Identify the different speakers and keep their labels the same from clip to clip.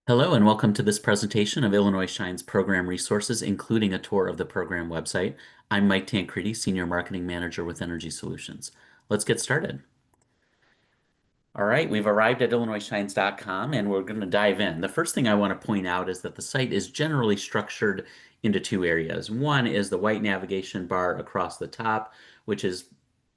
Speaker 1: Hello and welcome to this presentation of Illinois Shine's program resources, including a tour of the program website. I'm Mike Tancredi, Senior Marketing Manager with Energy Solutions. Let's get started. All right, we've arrived at illinoisshines.com and we're going to dive in. The first thing I want to point out is that the site is generally structured into two areas. One is the white navigation bar across the top, which is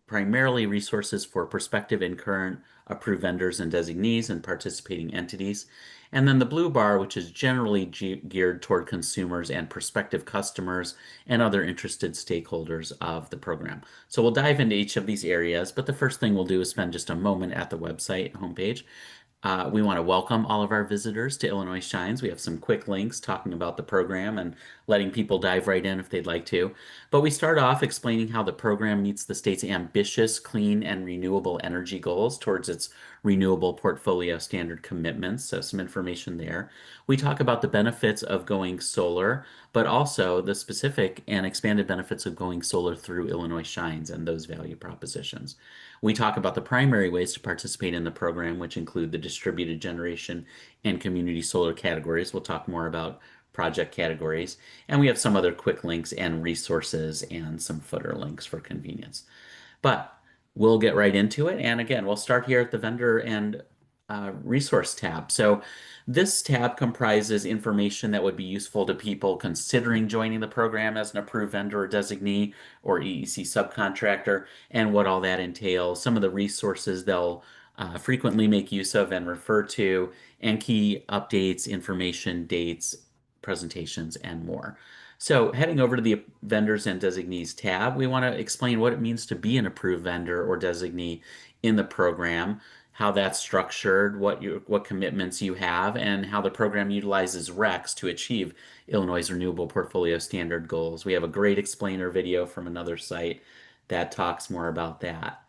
Speaker 1: primarily resources for prospective and current approved vendors and designees and participating entities. And then the blue bar, which is generally geared toward consumers and prospective customers and other interested stakeholders of the program. So we'll dive into each of these areas, but the first thing we'll do is spend just a moment at the website homepage. We want to welcome all of our visitors to Illinois Shines. We have some quick links talking about the program and letting people dive right in if they'd like to. But we start off explaining how the program meets the state's ambitious, clean, and renewable energy goals towards its renewable portfolio standard commitments. So some information there. We talk about the benefits of going solar, but also the specific and expanded benefits of going solar through Illinois Shines and those value propositions. We talk about the primary ways to participate in the program, which include the distributed generation and community solar categories. We'll talk more about project categories. And we have some other quick links and resources and some footer links for convenience. But we'll get right into it. And again, we'll start here at the vendor and resource tab. So this tab comprises information that would be useful to people considering joining the program as an approved vendor or designee or EEC subcontractor and what all that entails, some of the resources they'll frequently make use of and refer to, and key updates, information, dates, presentations, and more. So heading over to the Vendors and Designees tab, we want to explain what it means to be an approved vendor or designee in the program, how that's structured, what commitments you have, and how the program utilizes RECs to achieve Illinois' Renewable Portfolio Standard goals. We have a great explainer video from another site that talks more about that.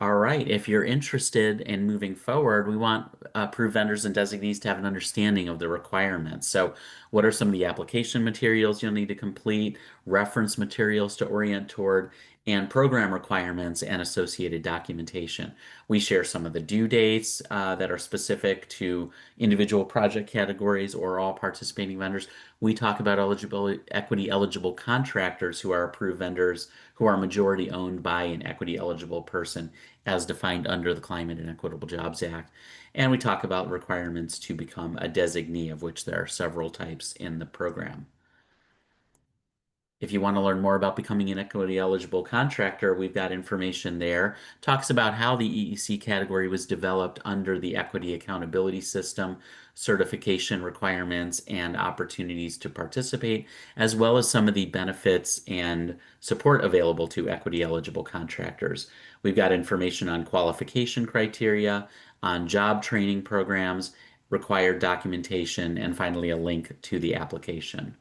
Speaker 1: All right, if you're interested in moving forward, we want approved vendors and designees to have an understanding of the requirements. So, what are some of the application materials you'll need to complete, reference materials to orient toward, and program requirements and associated documentation? We share some of the due dates that are specific to individual project categories or all participating vendors. We talk about eligibility, equity eligible contractors who are approved vendors who are majority owned by an equity eligible person as defined under the Climate and Equitable Jobs Act. And we talk about requirements to become a designee, of which there are several types in the program. If you want to learn more about becoming an equity eligible contractor, we've got information there. Talks about how the EEC category was developed under the Equity Accountability System, certification requirements, and opportunities to participate, as well as some of the benefits and support available to equity eligible contractors. We've got information on qualification criteria, on job training programs, required documentation, and finally a link to the application.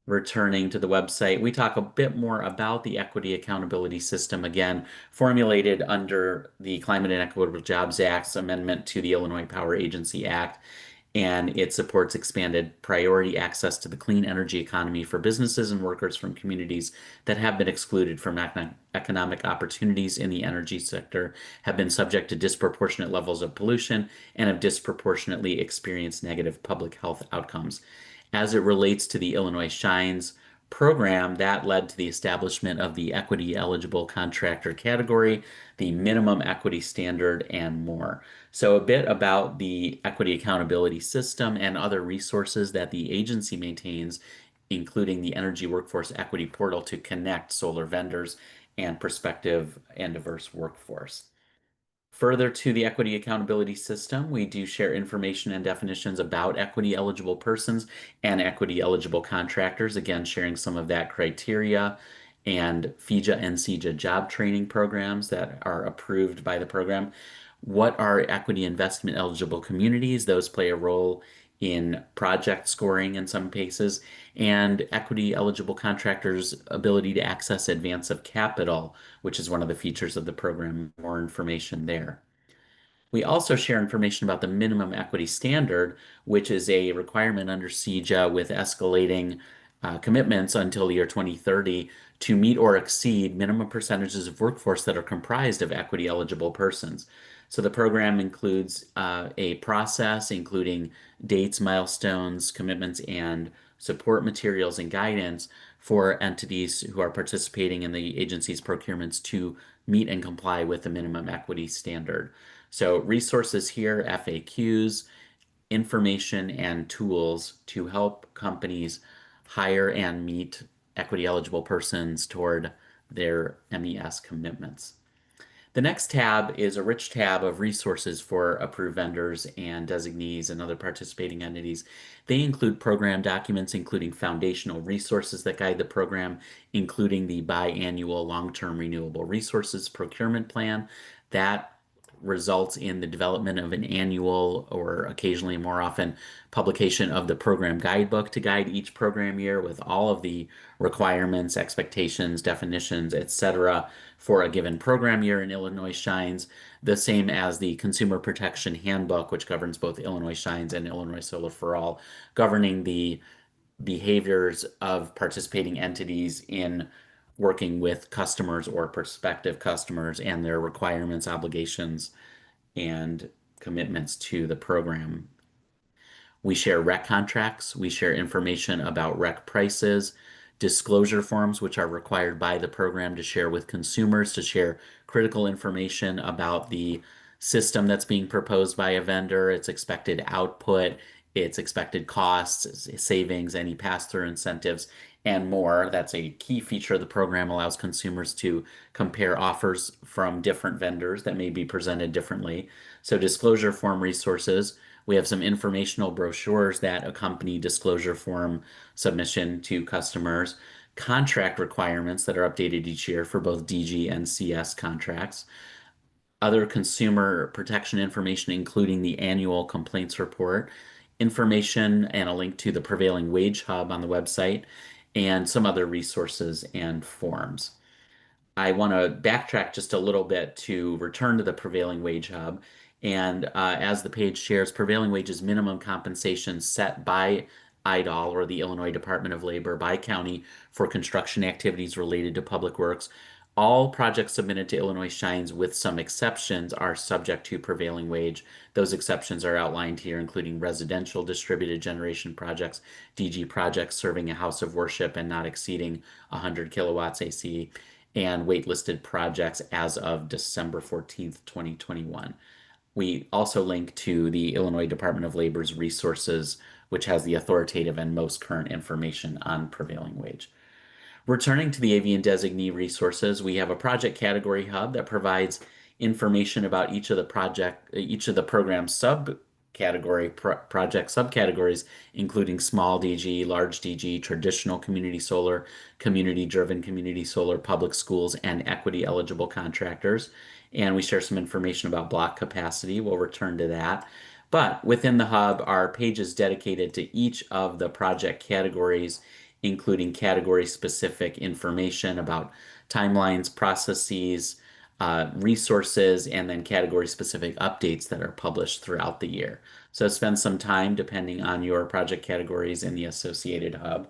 Speaker 1: Returning to the website, we talk a bit more about the equity accountability system, again, formulated under the Climate and Equitable Jobs Act's amendment to the Illinois Power Agency Act, and it supports expanded priority access to the clean energy economy for businesses and workers from communities that have been excluded from economic opportunities in the energy sector, have been subject to disproportionate levels of pollution, and have disproportionately experienced negative public health outcomes. As it relates to the Illinois Shines program, that led to the establishment of the equity eligible contractor category, the minimum equity standard, and more. So, a bit about the equity accountability system and other resources that the agency maintains, including the Energy Workforce Equity Portal to connect solar vendors and prospective and diverse workforce. Further to the equity accountability system, we do share information and definitions about equity eligible persons and equity eligible contractors, again, sharing some of that criteria and FIJA and CJA job training programs that are approved by the program. What are equity investment eligible communities? Those play a role in project scoring in some cases, and equity eligible contractors' ability to access advance of capital, which is one of the features of the program. More information there. We also share information about the minimum equity standard, which is a requirement under CJA with escalating commitments until the year 2030 to meet or exceed minimum percentages of workforce that are comprised of equity eligible persons. So the program includes a process including dates, milestones, commitments, and support materials and guidance for entities who are participating in the agency's procurements to meet and comply with the minimum equity standard. So resources here, FAQs, information and tools to help companies hire and meet equity eligible persons toward their MES commitments. The next tab is a rich tab of resources for approved vendors and designees and other participating entities. They include program documents, including foundational resources that guide the program, including the biannual long-term renewable resources procurement plan. That results in the development of an annual or occasionally more often publication of the program guidebook to guide each program year with all of the requirements, expectations, definitions, etc. for a given program year in Illinois Shines, the same as the Consumer Protection Handbook, which governs both Illinois Shines and Illinois Solar for All, governing the behaviors of participating entities in working with customers or prospective customers and their requirements, obligations, and commitments to the program. We share rec contracts. We share information about rec prices, disclosure forms, which are required by the program to share with consumers, to share critical information about the system that's being proposed by a vendor, its expected output, its expected costs, savings, any pass-through incentives, and more. That's a key feature of the program, allows consumers to compare offers from different vendors that may be presented differently. So disclosure form resources. We have some informational brochures that accompany disclosure form submission to customers, contract requirements that are updated each year for both DG and CS contracts, other consumer protection information, including the annual complaints report, information and a link to the Prevailing Wage Hub on the website, and some other resources and forms. I want to backtrack just a little bit to return to the Prevailing Wage Hub. And as the page shares, prevailing wages minimum compensation set by IDOL, or the Illinois Department of Labor, by county for construction activities related to public works. All projects submitted to Illinois Shines, with some exceptions, are subject to prevailing wage. Those exceptions are outlined here, including residential distributed generation projects, DG projects serving a house of worship and not exceeding 100 kilowatts AC, and waitlisted projects as of December 14th, 2021. We also link to the Illinois Department of Labor's resources, which has the authoritative and most current information on prevailing wage. Returning to the AV and designee resources, we have a project category hub that provides information about each of the program project subcategories, including small DG, large DG, traditional community solar, community-driven community solar, public schools, and equity eligible contractors. And we share some information about block capacity. We'll return to that. But within the hub are pages dedicated to each of the project categories, including category-specific information about timelines, processes, resources, and then category-specific updates that are published throughout the year. So spend some time, depending on your project categories, in the associated hub.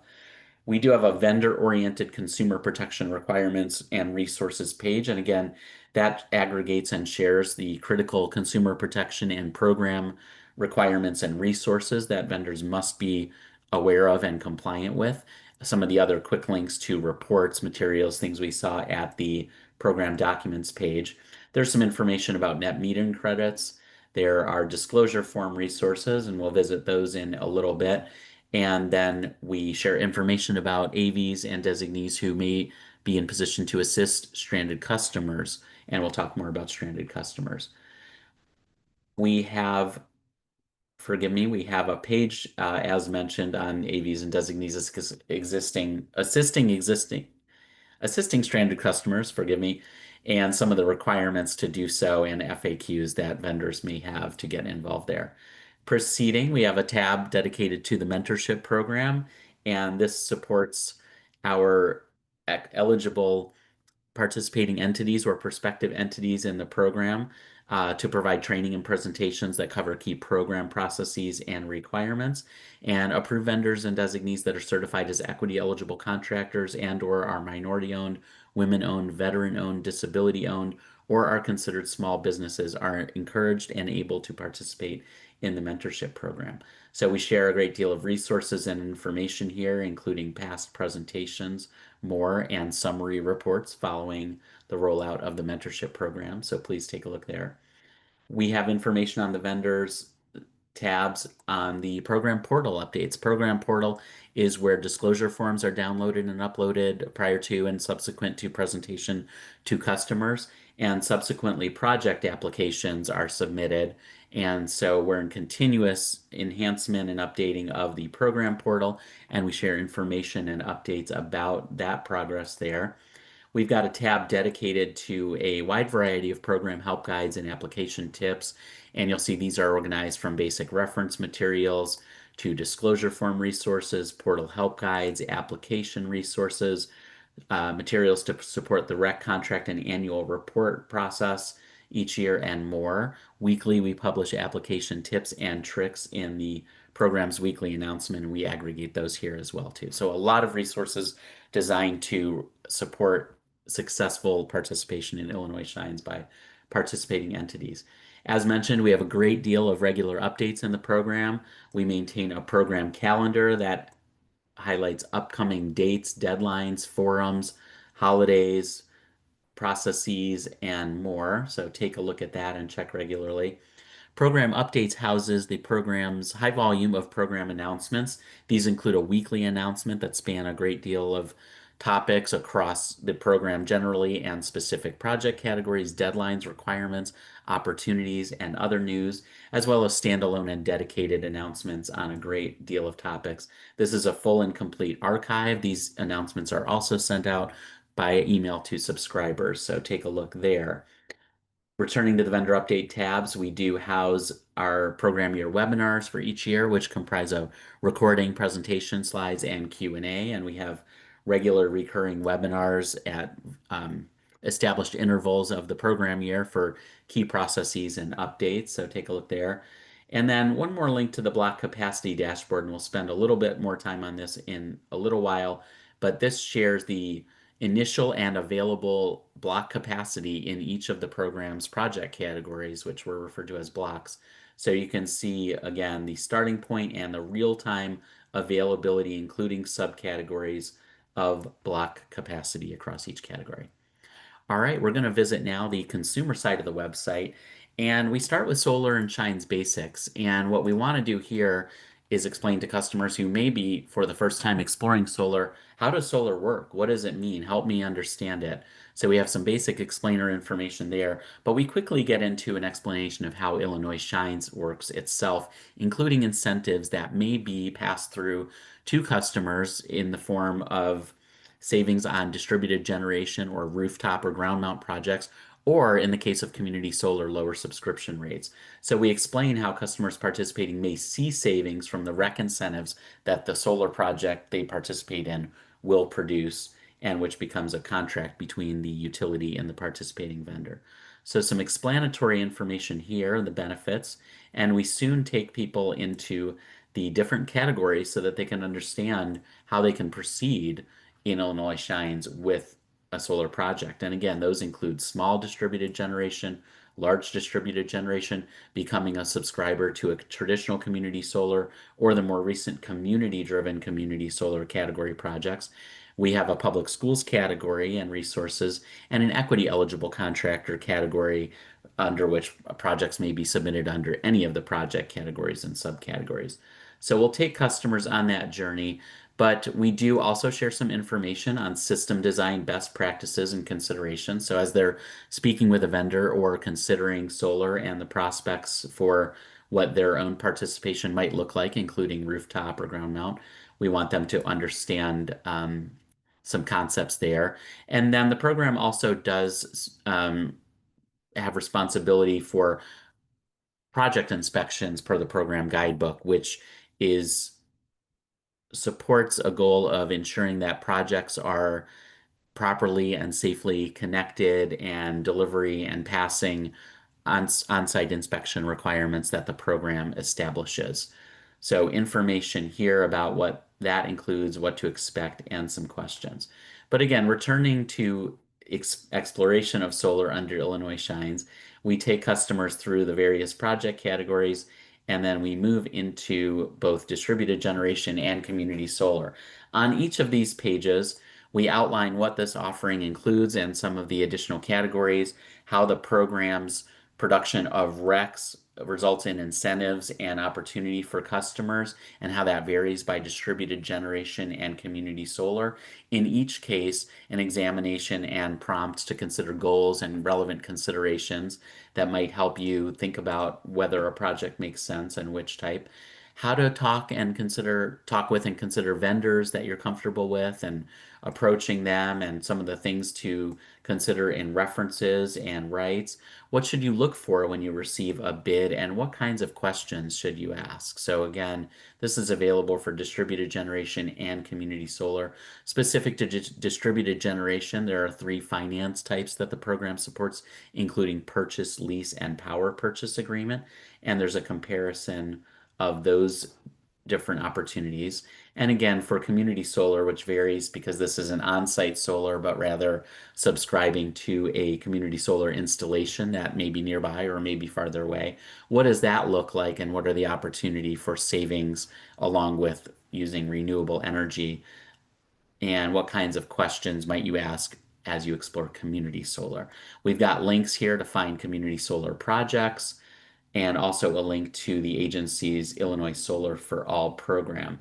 Speaker 1: We do have a vendor-oriented consumer protection requirements and resources page. And again, that aggregates and shares the critical consumer protection and program requirements and resources that vendors must be aware of and compliant with. Some of the other quick links to reports, materials, things we saw at the program documents page. There's some information about net metering credits. There are disclosure form resources, and we'll visit those in a little bit. And then we share information about AVs and designees who may be in position to assist stranded customers, and we'll talk more about stranded customers. We have, forgive me, we have a page, as mentioned, on AVs and designees assisting stranded customers, forgive me, and some of the requirements to do so and FAQs that vendors may have to get involved there. Proceeding, we have a tab dedicated to the mentorship program, and this supports our eligible participating entities or prospective entities in the program to provide training and presentations that cover key program processes and requirements, and approved vendors and designees that are certified as equity eligible contractors and or are minority owned, women owned, veteran owned, disability owned, or are considered small businesses are encouraged and able to participate in the mentorship program. So we share a great deal of resources and information here, including past presentations, more, and summary reports following the rollout of the mentorship program. So please take a look there. We have information on the vendors tabs on the program portal updates. Program portal is where disclosure forms are downloaded and uploaded prior to and subsequent to presentation to customers, and subsequently project applications are submitted. And so we're in continuous enhancement and updating of the program portal, and we share information and updates about that progress there. We've got a tab dedicated to a wide variety of program help guides and application tips. And you'll see these are organized from basic reference materials to disclosure form resources, portal help guides, application resources, materials to support the rec contract and annual report process each year, and more. Weekly, we publish application tips and tricks in the program's weekly announcement, and we aggregate those here as well too. So a lot of resources designed to support successful participation in Illinois Shines by participating entities. As mentioned, we have a great deal of regular updates in the program. We maintain a program calendar that highlights upcoming dates, deadlines, forums, holidays, processes, and more. So take a look at that and check regularly. Program Updates houses the program's high volume of program announcements. These include a weekly announcement that span a great deal of topics across the program generally and specific project categories, deadlines, requirements, opportunities, and other news, as well as standalone and dedicated announcements on a great deal of topics. This is a full and complete archive. These announcements are also sent out by email to subscribers, so take a look there. Returning to the vendor update tabs, we do house our program year webinars for each year, which comprise of recording, presentation slides, and Q&A. And we have regular recurring webinars at established intervals of the program year for key processes and updates. So take a look there. And then one more link to the block capacity dashboard, and we'll spend a little bit more time on this in a little while. But this shares the initial and available block capacity in each of the program's project categories, which were referred to as blocks. So you can see again the starting point and the real-time availability, including subcategories of block capacity across each category. All right, we're going to visit now the consumer side of the website, and we start with Solar and Shine's basics. And what we want to do here is explain to customers who may be for the first time exploring solar, how does solar work? What does it mean? Help me understand it. So we have some basic explainer information there, but we quickly get into an explanation of how Illinois Shines works itself, including incentives that may be passed through to customers in the form of savings on distributed generation or rooftop or ground mount projects, or in the case of community solar, lower subscription rates. So we explain how customers participating may see savings from the REC incentives that the solar project they participate in will produce, and which becomes a contract between the utility and the participating vendor. So some explanatory information here, the benefits, and we soon take people into the different categories so that they can understand how they can proceed in Illinois Shines with a solar project. And again, those include small distributed generation, large distributed generation, becoming a subscriber to a traditional community solar, or the more recent community-driven community solar category projects. We have a public schools category and resources, and an equity eligible contractor category under which projects may be submitted under any of the project categories and subcategories. So we'll take customers on that journey, but we do also share some information on system design best practices and considerations. So as they're speaking with a vendor or considering solar and the prospects for what their own participation might look like, including rooftop or ground mount, we want them to understand some concepts there. And then the program also does have responsibility for project inspections per the program guidebook, which is supports a goal of ensuring that projects are properly and safely connected and delivery and passing on-site inspection requirements that the program establishes. So information here about what that includes, what to expect, and some questions. But again, returning to exploration of solar under Illinois Shines. We take customers through the various project categories, and then we move into both distributed generation and community solar. On each of these pages, we outline what this offering includes and some of the additional categories, how the program's production of RECs results in incentives and opportunity for customers, and how that varies by distributed generation and community solar. In each case, an examination and prompts to consider goals and relevant considerations that might help you think about whether a project makes sense and which type. How to talk with and consider vendors that you're comfortable with and approaching them, and some of the things to consider in references and rights. What should you look for when you receive a bid, and what kinds of questions should you ask? So again, this is available for distributed generation and community solar. Specific to distributed generation, there are three finance types that the program supports, including purchase, lease, and power purchase agreement. And there's a comparison of those different opportunities. And again, for community solar, which varies because this is an on-site solar, but rather subscribing to a community solar installation that may be nearby or may be farther away. What does that look like, and what are the opportunity for savings along with using renewable energy? And what kinds of questions might you ask as you explore community solar? We've got links here to find community solar projects, and also a link to the agency's Illinois Solar for All program.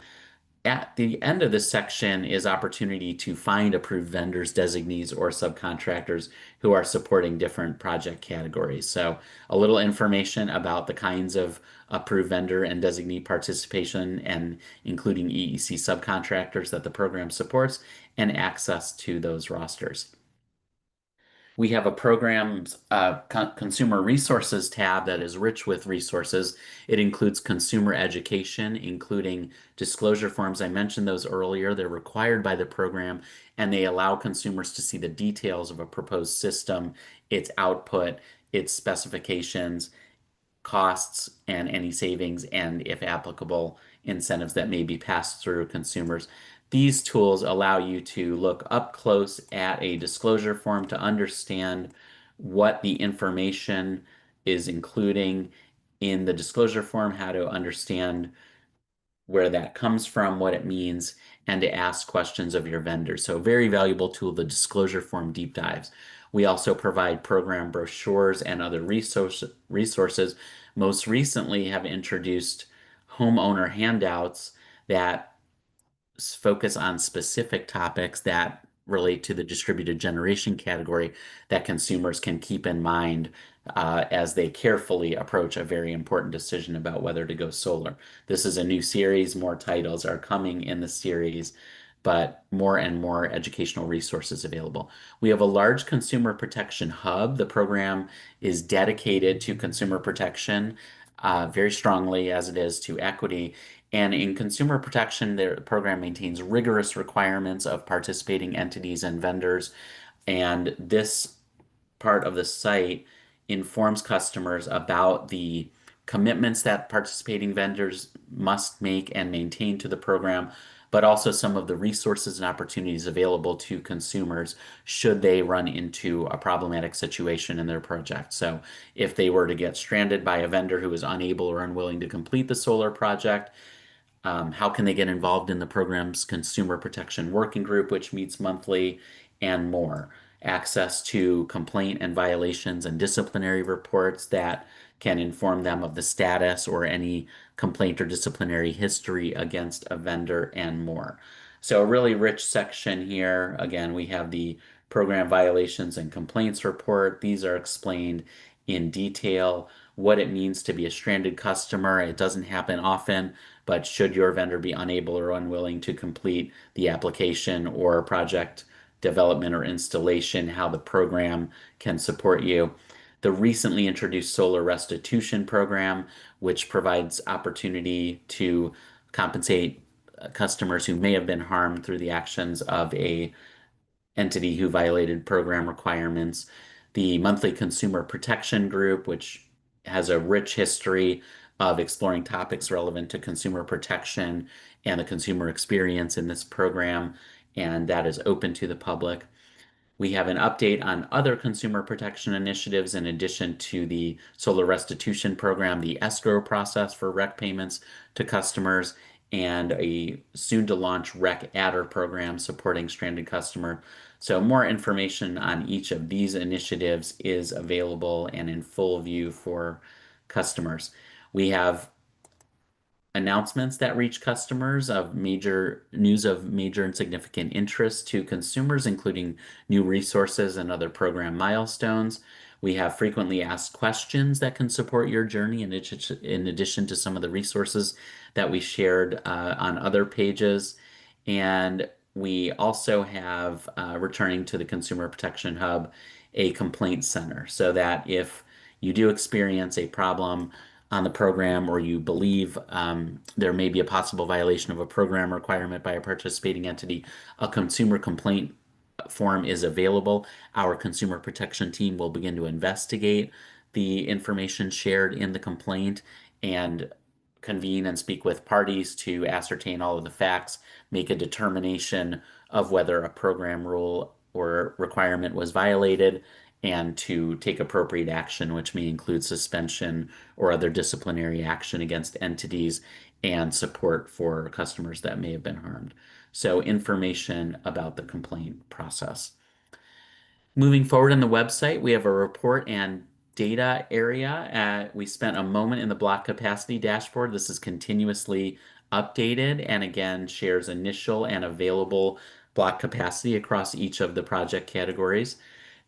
Speaker 1: At the end of this section is opportunity to find approved vendors, designees, or subcontractors who are supporting different project categories. So a little information about the kinds of approved vendor and designee participation, and including EEC subcontractors that the program supports, and access to those rosters. We have a program's consumer resources tab that is rich with resources. It includes consumer education, including disclosure forms. I mentioned those earlier. They're required by the program, and they allow consumers to see the details of a proposed system, its output, its specifications, costs, and any savings, and if applicable, incentives that may be passed through consumers. These tools allow you to look up close at a disclosure form to understand what the information is including in the disclosure form, how to understand where that comes from, what it means, and to ask questions of your vendors. So, a very valuable tool, the disclosure form deep dives. We also provide program brochures and other resources. Most recently, have introduced homeowner handouts that focus on specific topics that relate to the distributed generation category that consumers can keep in mind as they carefully approach a very important decision about whether to go solar. This is a new series. More titles are coming in the series, but more and more educational resources available. We have a large consumer protection hub. The program is dedicated to consumer protection very strongly, as it is to equity. And in consumer protection, the program maintains rigorous requirements of participating entities and vendors. And this part of the site informs customers about the commitments that participating vendors must make and maintain to the program, but also some of the resources and opportunities available to consumers should they run into a problematic situation in their project. So, if they were to get stranded by a vendor who is unable or unwilling to complete the solar project, how can they get involved in the program's Consumer Protection Working Group, which meets monthly, and more? Access to complaint and violations and disciplinary reports that can inform them of the status or any complaint or disciplinary history against a vendor, and more. So, a really rich section here. Again, we have the program violations and complaints report. These are explained in detail what it means to be a stranded customer. It doesn't happen often, but should your vendor be unable or unwilling to complete the application or project development or installation, how the program can support you. The recently introduced solar restitution program, which provides opportunity to compensate customers who may have been harmed through the actions of a entity who violated program requirements. The monthly consumer protection group, which has a rich history of exploring topics relevant to consumer protection and the consumer experience in this program, and that is open to the public. We have an update on other consumer protection initiatives in addition to the solar restitution program, the escrow process for rec payments to customers, and a soon to launch rec adder program supporting stranded customer. So more information on each of these initiatives is available and in full view for customers. We have announcements that reach customers of major news of major and significant interest to consumers, including new resources and other program milestones. We have frequently asked questions that can support your journey in addition to some of the resources that we shared on other pages. And we also have, returning to the Consumer Protection Hub, a complaint center so that if you do experience a problem on the program or you believe there may be a possible violation of a program requirement by a participating entity, a consumer complaint form is available. Our consumer protection team will begin to investigate the information shared in the complaint and convene and speak with parties to ascertain all of the facts, make a determination of whether a program rule or requirement was violated, and to take appropriate action, which may include suspension or other disciplinary action against entities and support for customers that may have been harmed. So, information about the complaint process. Moving forward in the website, we have a report and data area. We spent a moment in the block capacity dashboard. This is continuously updated and again shares initial and available block capacity across each of the project categories.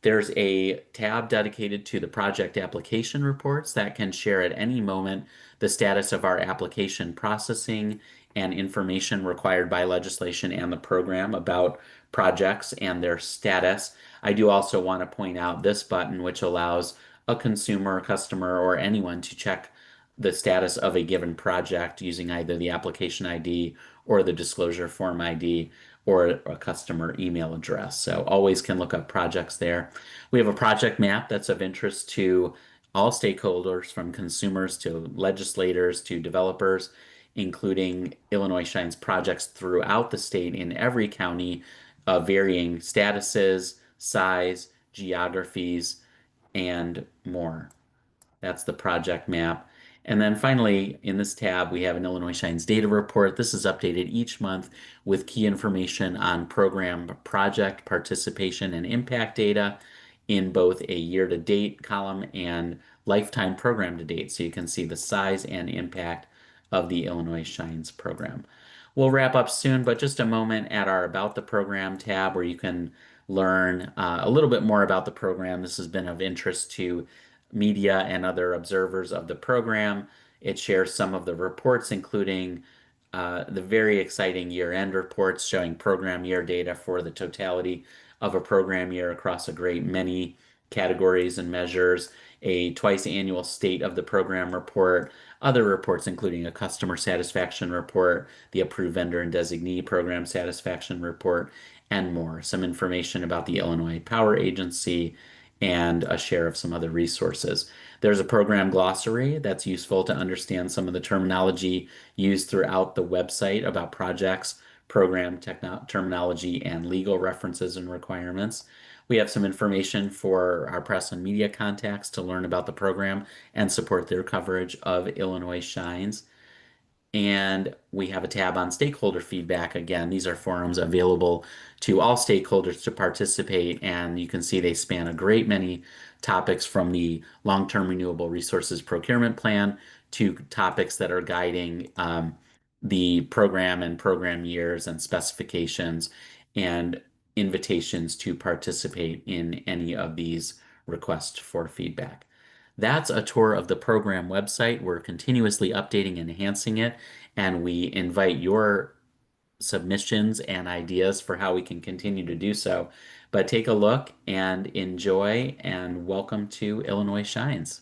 Speaker 1: There's a tab dedicated to the project application reports that can share at any moment the status of our application processing and information required by legislation and the program about projects and their status. I do also want to point out this button, which allows a consumer, customer, or anyone to check the status of a given project using either the application ID or the disclosure form ID or a customer email address. So always can look up projects there. We have a project map that's of interest to all stakeholders, from consumers to legislators to developers, including Illinois Shines projects throughout the state in every county of varying statuses, size, geographies, and more. That's the project map. And then finally, in this tab, we have an Illinois Shines data report. This is updated each month with key information on program project participation and impact data in both a year-to-date column and lifetime program to date. So you can see the size and impact of the Illinois Shines program. We'll wrap up soon, but just a moment at our About the Program tab where you can learn a little bit more about the program. This has been of interest to media and other observers of the program. It shares some of the reports, including the very exciting year-end reports showing program year data for the totality of a program year across a great many categories and measures, a twice annual state of the program report, other reports including a customer satisfaction report, the approved vendor and designee program satisfaction report, and more. Some information about the Illinois Power Agency and a share of some other resources. There's a program glossary that's useful to understand some of the terminology used throughout the website about projects, program terminology, and legal references and requirements. We have some information for our press and media contacts to learn about the program and support their coverage of Illinois Shines. And we have a tab on stakeholder feedback. Again, these are forums available to all stakeholders to participate, and you can see they span a great many topics from the long-term renewable resources procurement plan to topics that are guiding the program and program years and specifications and invitations to participate in any of these requests for feedback. That's a tour of the program website. We're continuously updating and enhancing it, and we invite your submissions and ideas for how we can continue to do so. But take a look and enjoy, and welcome to Illinois Shines.